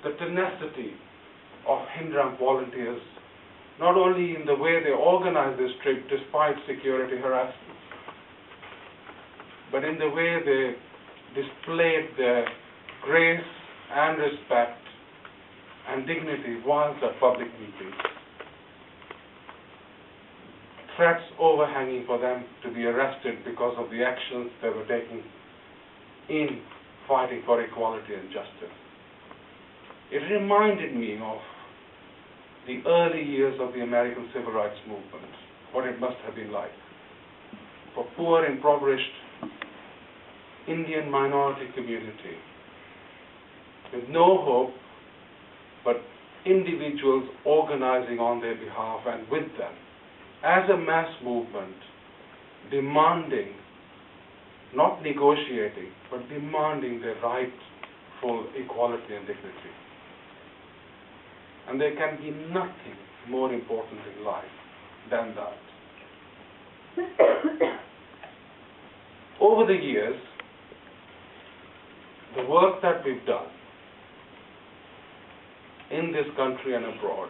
the tenacity of HINDRAF volunteers, not only in the way they organized this trip despite security harassment, but in the way they displayed their grace and respect and dignity whilst at public meetings. Threats overhanging for them to be arrested because of the actions they were taking in fighting for equality and justice. It reminded me of the early years of the American Civil Rights Movement, what it must have been like for poor, impoverished Indian minority community with no hope, but individuals organizing on their behalf and with them as a mass movement, demanding, not negotiating, but demanding their rightful equality and dignity. And there can be nothing more important in life than that. Over the years, the work that we've done in this country and abroad,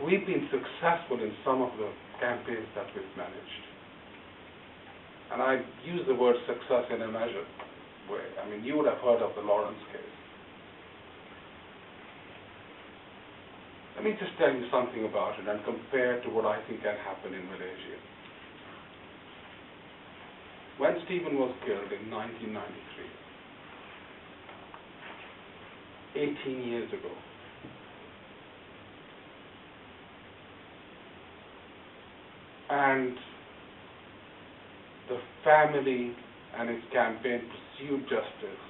we've been successful in some of the campaigns that we've managed. And I use the word success in a measured way. I mean, you would have heard of the Lawrence case. Let me just tell you something about it and compare to what I think can happen in Malaysia. When Stephen was killed in 1993, 18 years ago, and the family and its campaign pursued justice,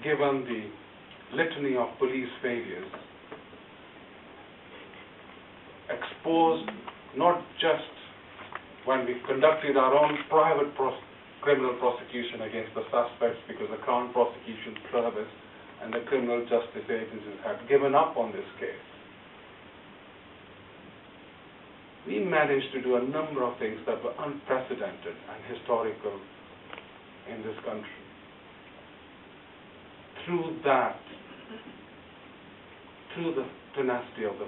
given the litany of police failures, exposed not just when we conducted our own private criminal prosecution against the suspects because the Crown Prosecution Service and the criminal justice agencies had given up on this case. We managed to do a number of things that were unprecedented and historical in this country. Through that, through the tenacity of the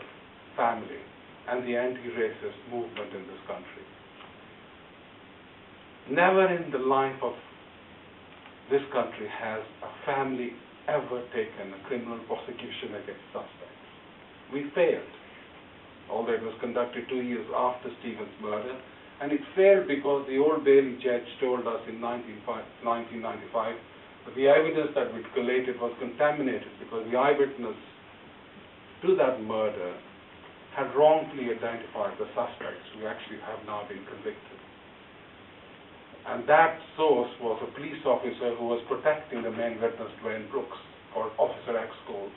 family and the anti-racist movement in this country. Never in the life of this country has a family ever taken a criminal prosecution against suspects. We failed, although it was conducted 2 years after Stephen's murder, and it failed because the Old Bailey judge told us in 1995 that the evidence that we collated was contaminated because the eyewitness to that murder had wrongfully identified the suspects who actually have now been convicted. And that source was a police officer who was protecting the main witness, Dwayne Brooks, called Officer X Cole.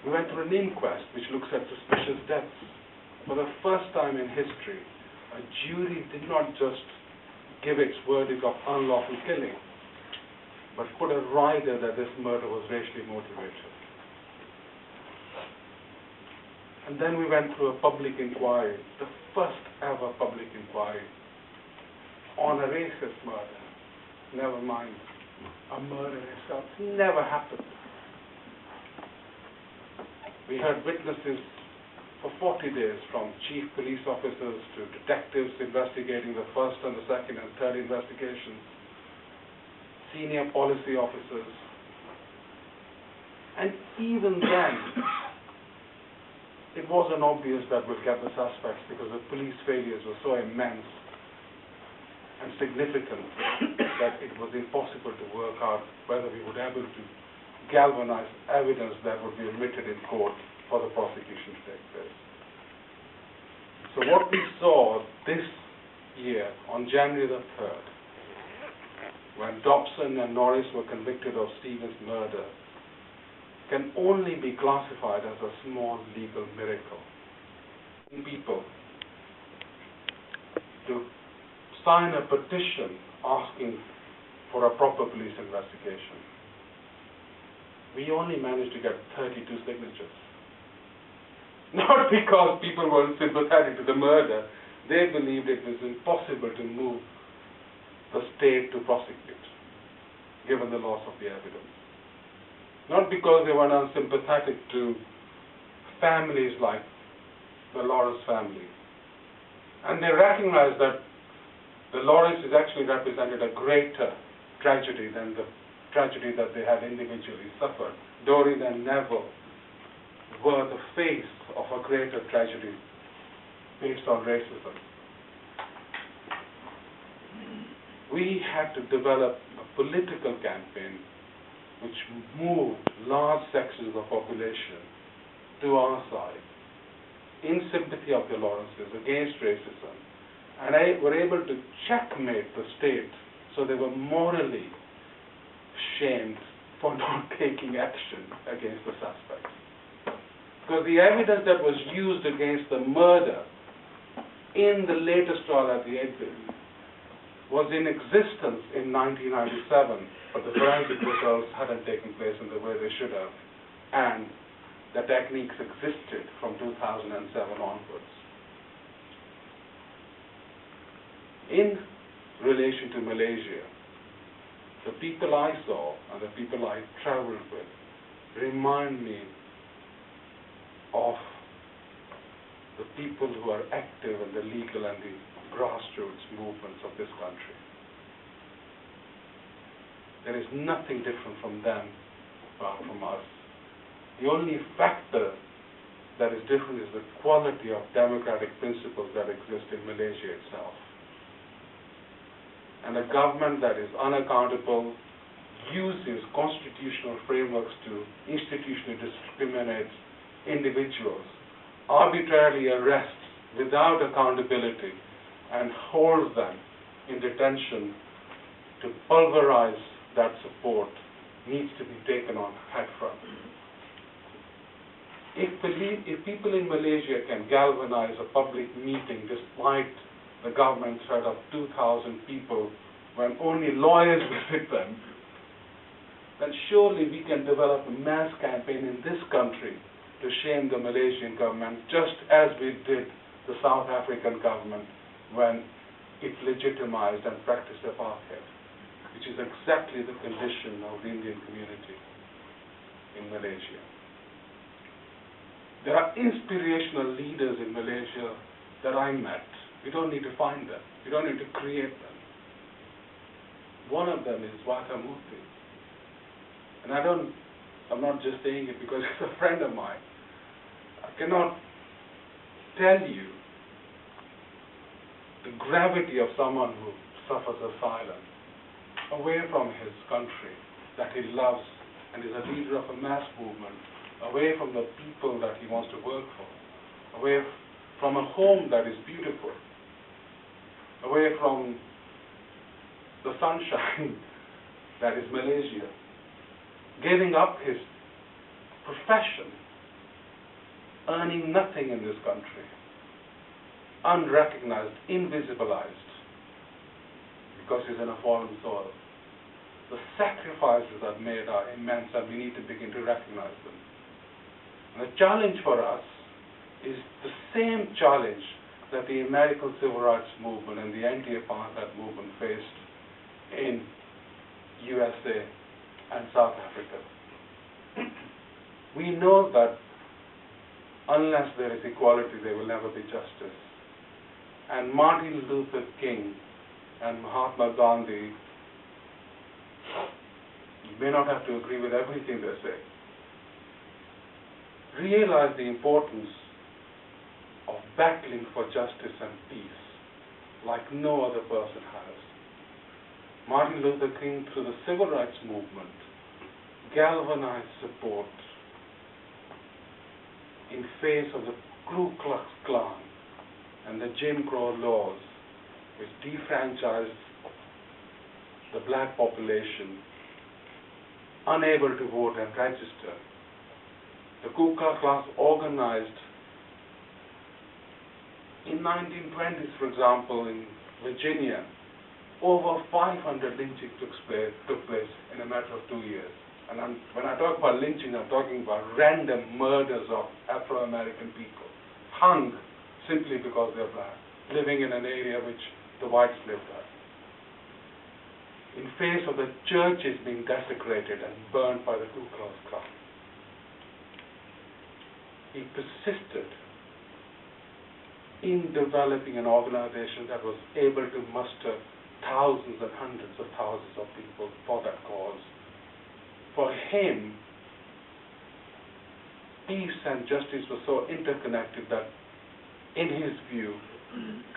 We went to an inquest which looks at suspicious deaths. For the first time in history, a jury did not just give its verdict of unlawful killing, but put a rider that this murder was racially motivated. And then we went through a public inquiry, the first ever public inquiry on a racist murder. Never mind, a murder itself never happened. We heard witnesses for 40 days, from chief police officers to detectives investigating the first and the second and third investigations, senior policy officers. And even then, it wasn't obvious that we'd get the suspects because the police failures were so immense and significant that it was impossible to work out whether we would be able to galvanize evidence that would be admitted in court for the prosecution to take place. So what we saw this year on January the 3rd, when Dobson and Norris were convicted of Stephen's murder, can only be classified as a small legal miracle. People to sign a petition asking for a proper police investigation. We only managed to get 32 signatures. Not because people were sympathetic to the murder, they believed it was impossible to move the state to prosecute, given the loss of the evidence. Not because they were unsympathetic to families like the Lawrence family. And they recognized that the Lawrence is actually represented a greater tragedy than the tragedy that they had individually suffered. Doreen and Neville were the face of a greater tragedy based on racism. We had to develop a political campaign which moved large sections of the population to our side in sympathy of the Lawrences against racism, and were able to checkmate the state so they were morally shamed for not taking action against the suspects. Because the evidence that was used against the murder in the latest trial at the Edwin was in existence in 1997, but the forensic results hadn't taken place in the way they should have, and the techniques existed from 2007 onwards. In relation to Malaysia, the people I saw and the people I traveled with remind me of the people who are active in the legal and the grassroots movements of this country. There is nothing different from them or from us. The only factor that is different is the quality of democratic principles that exist in Malaysia itself. And a government that is unaccountable uses constitutional frameworks to institutionally discriminate individuals, arbitrarily arrests without accountability, and holds them in detention to pulverize that support needs to be taken on headfront. If people in Malaysia can galvanize a public meeting despite the government threat of 2,000 people when only lawyers visit them, then surely we can develop a mass campaign in this country to shame the Malaysian government, just as we did the South African government when it legitimized and practiced apartheid, which is exactly the condition of the Indian community in Malaysia. There are inspirational leaders in Malaysia that I met. We don't need to find them. We don't need to create them. One of them is Vatamurthy. And I'm not just saying it because he's a friend of mine. I cannot tell you the gravity of someone who suffers asylum away from his country that he loves and is a leader of a mass movement, away from the people that he wants to work for, away from a home that is beautiful, away from the sunshine that is Malaysia, giving up his profession, earning nothing in this country, unrecognized, invisibilized, because he's in a foreign soil. The sacrifices that are made are immense, and we need to begin to recognize them. And the challenge for us is the same challenge that the American Civil Rights Movement and the anti-apartheid movement faced in USA and South Africa. We know that unless there is equality, there will never be justice. And Martin Luther King and Mahatma Gandhi, you may not have to agree with everything they say, realize the importance of battling for justice and peace like no other person has. Martin Luther King, through the Civil Rights Movement, galvanized support in face of the Ku Klux Klan and the Jim Crow laws, which defranchised the black population, unable to vote and register. The Ku Klux Klan organized in 1920s, for example, in Virginia. Over 500 lynchings took place in a matter of 2 years. And when I talk about lynching, I'm talking about random murders of Afro-American people, hung simply because they're black, living in an area which the whites lived at. in face of the churches being desecrated and burned by the Ku Klux Klan. He persisted in developing an organization that was able to muster thousands and hundreds of thousands of people for that cause. For him, peace and justice were so interconnected that, in his view,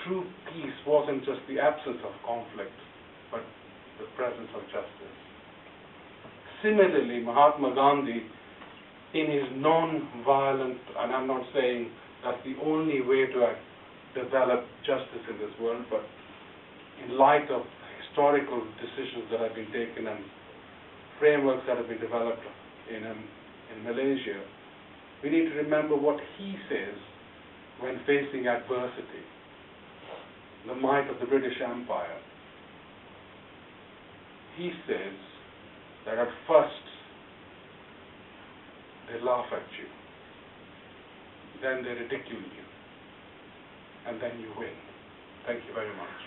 true peace wasn't just the absence of conflict, but the presence of justice. Similarly, Mahatma Gandhi, in his non-violent, and I'm not saying that's the only way to develop justice in this world, but in light of historical decisions that have been taken and frameworks that have been developed in Malaysia, we need to remember what he says when facing adversity, the might of the British Empire. He says that at first they laugh at you, then they ridicule you, and then you win. Thank you very much.